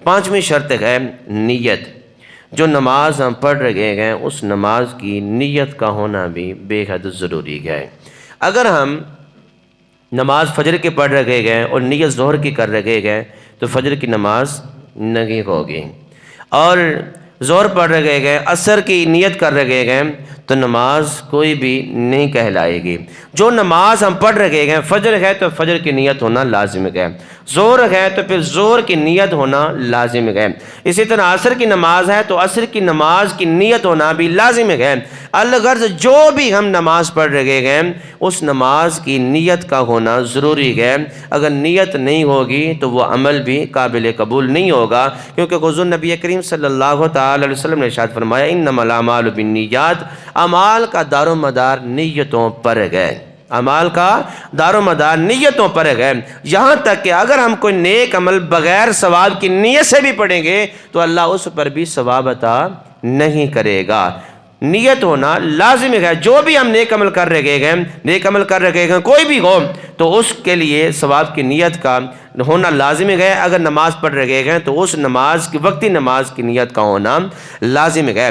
پانچویں شرط ہے نیت۔ جو نماز ہم پڑھ رہے ہیں اس نماز کی نیت کا ہونا بھی بے حد ضروری ہے۔ اگر ہم نماز فجر کے پڑھ رہے ہیں اور نیت ظہر کی کر رہے ہیں تو فجر کی نماز نہیں ہوگی، اور ظہر پڑھ رہے ہیں عصر کی نیت کر رہے ہیں تو نماز کوئی بھی نہیں کہلائے گی۔ جو نماز ہم پڑھ رہے ہیں فجر ہے تو فجر کی نیت ہونا لازم ہے، ظہر ہے تو پھر ظہر کی نیت ہونا لازم ہے، اسی طرح عصر کی نماز ہے تو عصر کی نماز کی نیت ہونا بھی لازم ہے۔ الغرض جو بھی ہم نماز پڑھ رہے ہیں اس نماز کی نیت کا ہونا ضروری ہے۔ اگر نیت نہیں ہوگی تو وہ عمل بھی قابل قبول نہیں ہوگا، کیونکہ حضور نبی کریم صلی اللہ تعالی علیہ وسلم نے ارشاد فرمایا انما الاعمال بالنیات، اعمال کا دار و مدار نیتوں پر ہے، اعمال کا دار و مدار نیتوں پر ہے۔ یہاں تک کہ اگر ہم کوئی نیک عمل بغیر ثواب کی نیت سے بھی پڑھیں گے تو اللہ اس پر بھی ثواب عطا نہیں کرے گا۔ نیت ہونا لازم ہے۔ جو بھی ہم نیک عمل کر رہے ہیں، نیک عمل کر رہے ہیں کوئی بھی ہو تو اس کے لیے ثواب کی نیت کا ہونا لازم ہے۔ اگر نماز پڑھ رہے ہیں تو اس نماز کی وقتی نماز کی نیت کا ہونا لازم ہے۔